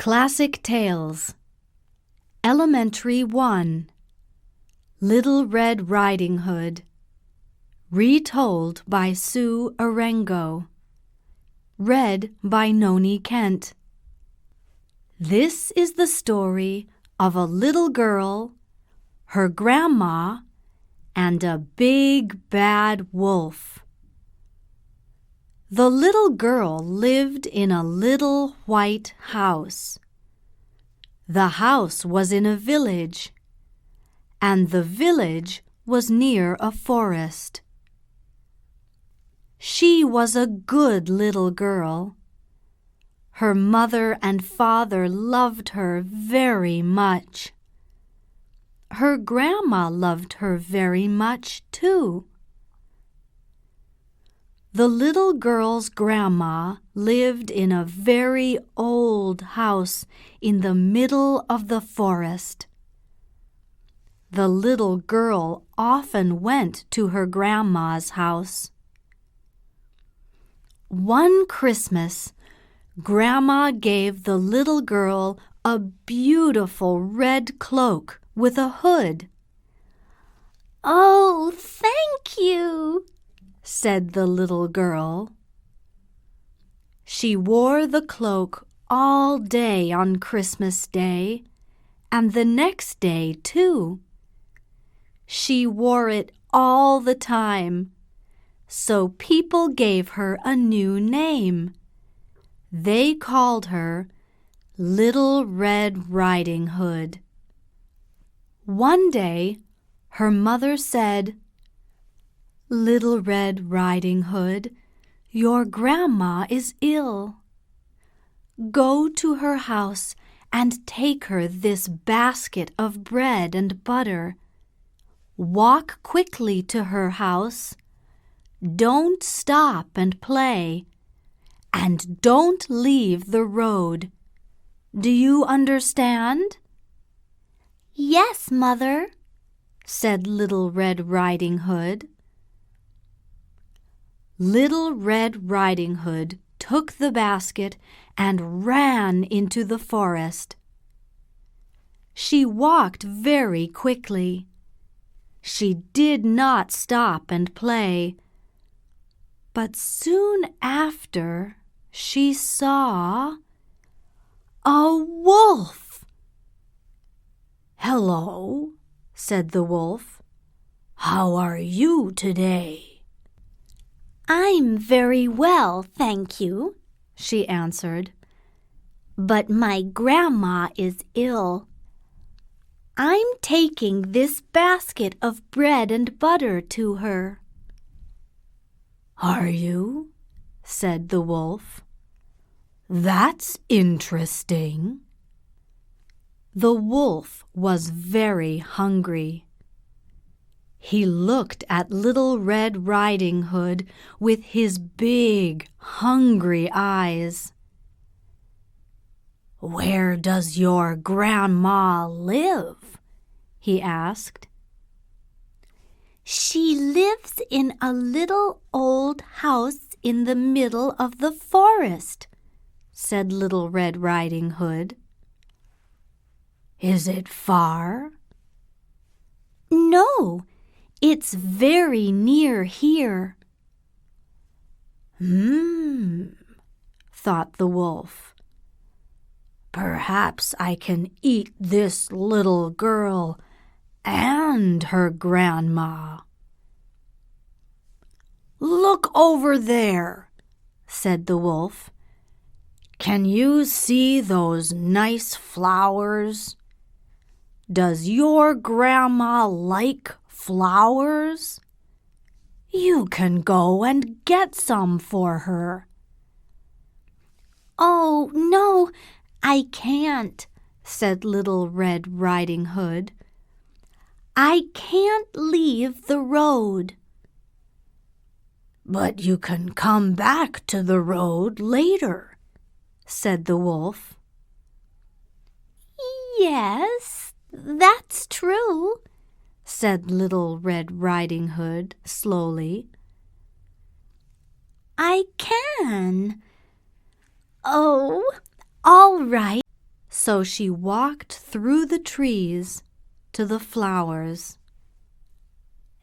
Classic Tales. Elementary 1. Little Red Riding Hood. Retold by Sue Arengo. Read by Noni Kent. This is the story of a little girl, her grandma, and a big bad wolf. The little girl lived in a little white house. The house was in a village, and the village was near a forest. She was a good little girl. Her mother and father loved her very much. Her grandma loved her very much, too. The little girl's grandma lived in a very old house in the middle of the forest. The little girl often went to her grandma's house. One Christmas, Grandma gave the little girl a beautiful red cloak with a hood. "Oh, thank you," said the little girl. She wore the cloak all day on Christmas Day, and the next day, too. She wore it all the time, so people gave her a new name. They called her Little Red Riding Hood. One day, her mother said, "Little Red Riding Hood, your grandma is ill. Go to her house and take her this basket of bread and butter. Walk quickly to her house. Don't stop and play, and don't leave the road. Do you understand?" "Yes, Mother," said Little Red Riding Hood. Little Red Riding Hood took the basket and ran into the forest. She walked very quickly. She did not stop and play, but soon after she saw a wolf. "Hello," said the wolf. "How are you today?" "I'm very well, thank you," she answered. "But my grandma is ill. I'm taking this basket of bread and butter to her." "Are you?" said the wolf. "That's interesting." The wolf was very hungry. He looked at Little Red Riding Hood with his big, hungry eyes. "Where does your grandma live?" he asked. "She lives in a little old house in the middle of the forest," said Little Red Riding Hood. "Is it far?" "No, it's very near here." Thought the wolf. "Perhaps I can eat this little girl and her grandma." "Look over there," said the wolf. "Can you see those nice flowers? Does your grandma like flowers? You can go and get some for her." "Oh, no, I can't," said Little Red Riding Hood. "I can't leave the road." "But you can come back to the road later," said the wolf. "Yes, that's true," said Little Red Riding Hood slowly. "I can. Oh, all right." So she walked through the trees to the flowers.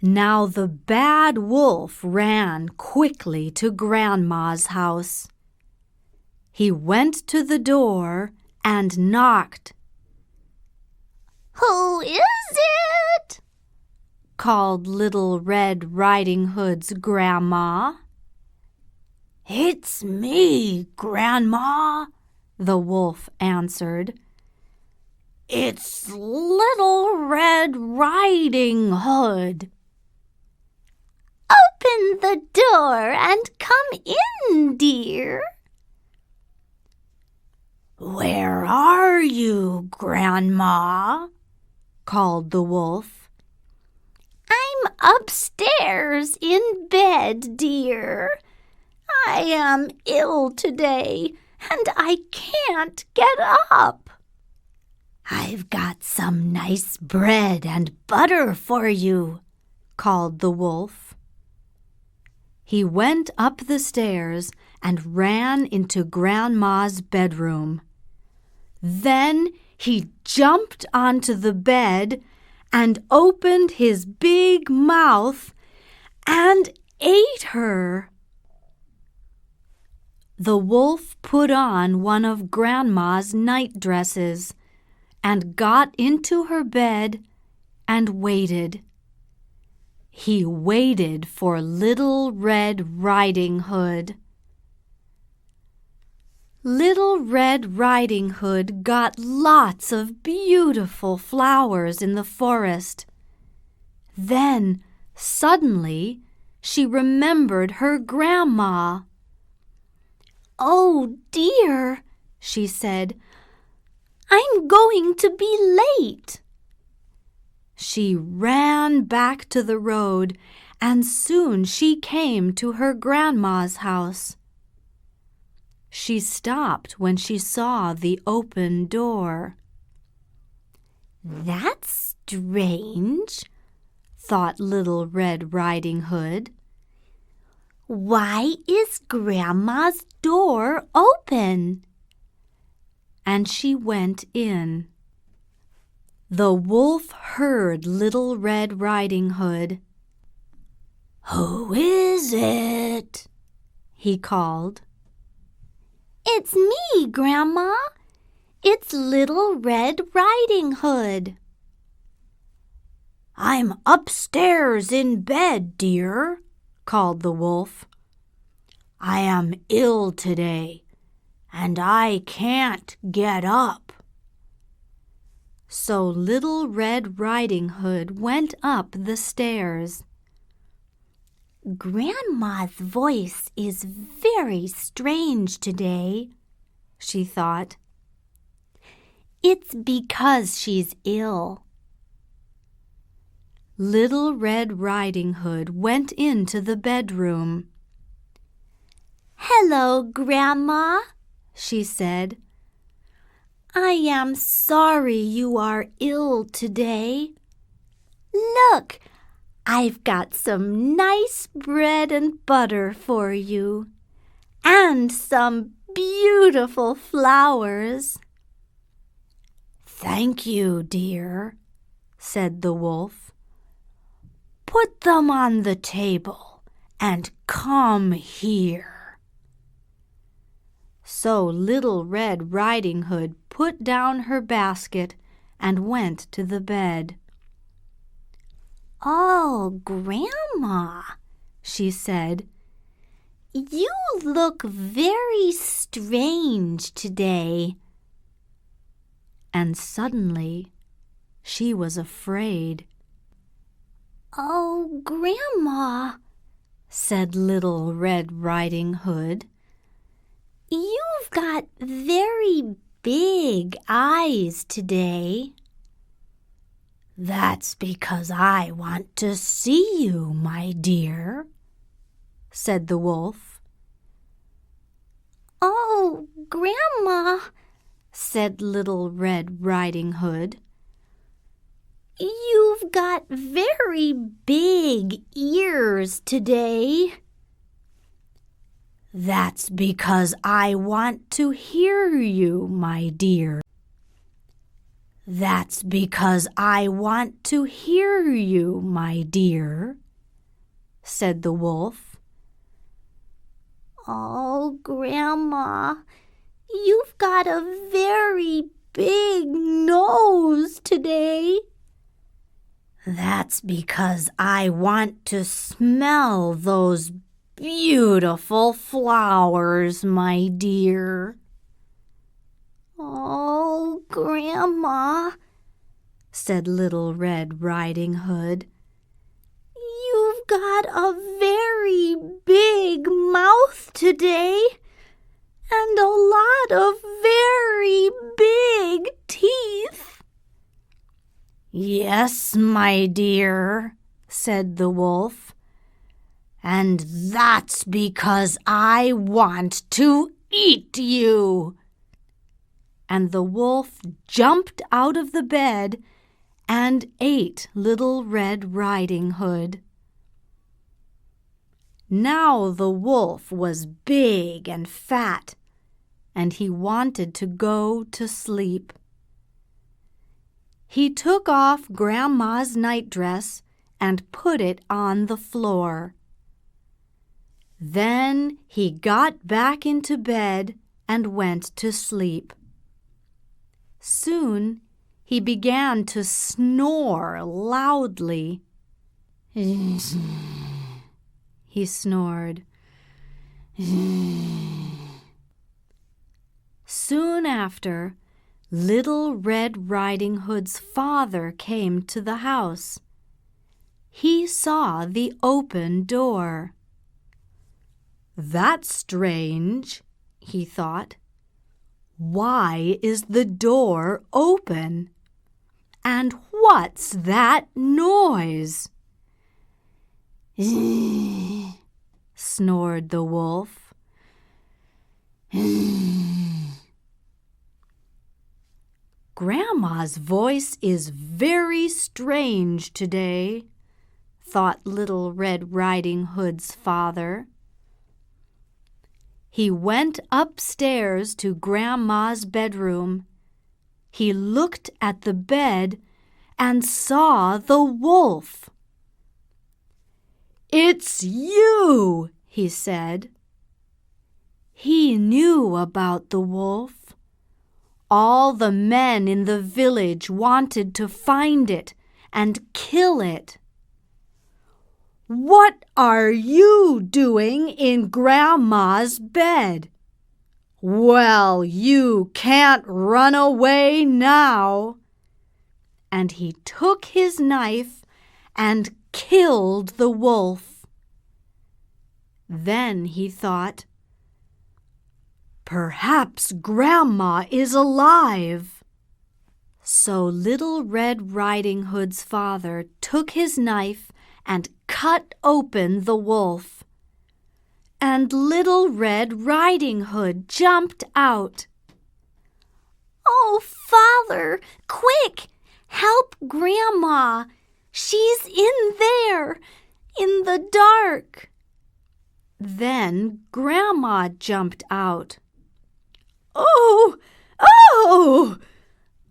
Now the bad wolf ran quickly to Grandma's house. He went to the door and knocked. "Who is it?" called Little Red Riding Hood's grandma. "It's me, Grandma," the wolf answered. "It's Little Red Riding Hood." "Open the door and come in, dear." "Where are you, Grandma?" called the wolf. "I'm upstairs in bed, dear. I am ill today, and I can't get up." "I've got some nice bread and butter for you," called the wolf. He went up the stairs and ran into Grandma's bedroom. Then he jumped onto the bed and opened his big mouth and ate her. The wolf put on one of Grandma's night dresses and got into her bed and waited. He waited for Little Red Riding Hood. Little Red Riding Hood got lots of beautiful flowers in the forest. Then, suddenly, she remembered her grandma. "Oh, dear," she said, "I'm going to be late." She ran back to the road, and soon she came to her grandma's house. She stopped when she saw the open door. "That's strange," thought Little Red Riding Hood. "Why is Grandma's door open?" And she went in. The wolf heard Little Red Riding Hood. "Who is it?" he called. "It's me, Grandma. It's Little Red Riding Hood." "I'm upstairs in bed, dear," called the wolf. "I am ill today, and I can't get up." So Little Red Riding Hood went up the stairs. "Grandma's voice is very strange today," she thought. "It's because she's ill." Little Red Riding Hood went into the bedroom. "Hello, Grandma," she said. "I am sorry you are ill today. Look, I've got some nice bread and butter for you, and some beautiful flowers." "Thank you, dear," said the wolf. "Put them on the table and come here." So Little Red Riding Hood put down her basket and went to the bed. "Oh, Grandma," she said, "you look very strange today." And suddenly she was afraid. "Oh, Grandma," said Little Red Riding Hood, "you've got very big eyes today." "That's because I want to see you, my dear," said the wolf. "Oh, Grandma," said Little Red Riding Hood, "you've got very big ears today." "That's because I want to hear you, my dear." "That's because I want to hear you, my dear," said the wolf. "Oh, Grandma, you've got a very big nose today." "That's because I want to smell those beautiful flowers, my dear." "Oh, Grandma," said Little Red Riding Hood, "you've got a very big mouth today, and a lot of very big teeth." "Yes, my dear," said the wolf, "and that's because I want to eat you." And the wolf jumped out of the bed and ate Little Red Riding Hood. Now the wolf was big and fat, and he wanted to go to sleep. He took off Grandma's nightdress and put it on the floor. Then he got back into bed and went to sleep. Soon he began to snore loudly. He snored. Soon after, Little Red Riding Hood's father came to the house. He saw the open door. "That's strange," he thought. "Why is the door open? And what's that noise?" snored the wolf. "Grandma's voice is very strange today," thought Little Red Riding Hood's father. He went upstairs to Grandma's bedroom. He looked at the bed and saw the wolf. "It's you," he said. He knew about the wolf. All the men in the village wanted to find it and kill it. "What are you doing in Grandma's bed?" "Well, you can't run away now." And he took his knife and killed the wolf. Then he thought, "Perhaps Grandma is alive." So Little Red Riding Hood's father took his knife and cut open the wolf. And Little Red Riding Hood jumped out. "Oh, Father, quick! Help Grandma! She's in there, in the dark." Then Grandma jumped out. "Oh! Oh!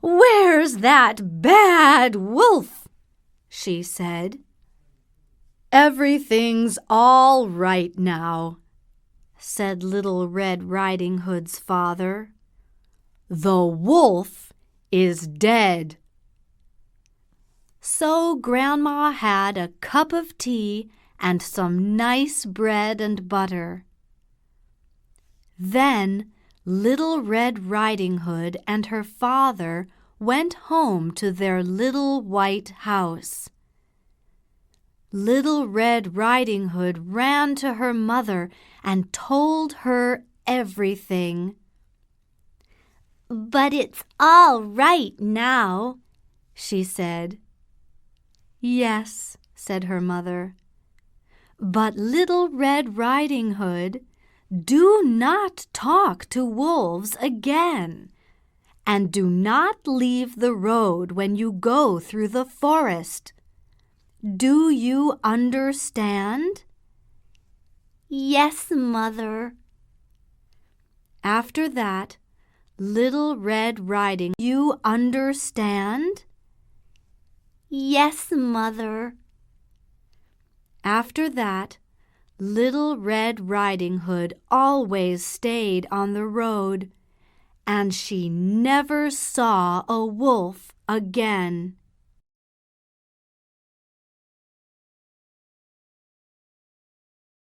Where's that bad wolf?" she said. "Everything's all right now," said Little Red Riding Hood's father. "The wolf is dead." So Grandma had a cup of tea and some nice bread and butter. Then Little Red Riding Hood and her father went home to their little white house. Little Red Riding Hood ran to her mother and told her everything. "But it's all right now," she said. "Yes," said her mother. "But Little Red Riding Hood, do not talk to wolves again, and do not leave the road when you go through the forest. Do you understand?" "Yes, Mother." After that, Little Red Riding, you understand? Yes, Mother. After that, Little Red Riding Hood always stayed on the road, and she never saw a wolf again.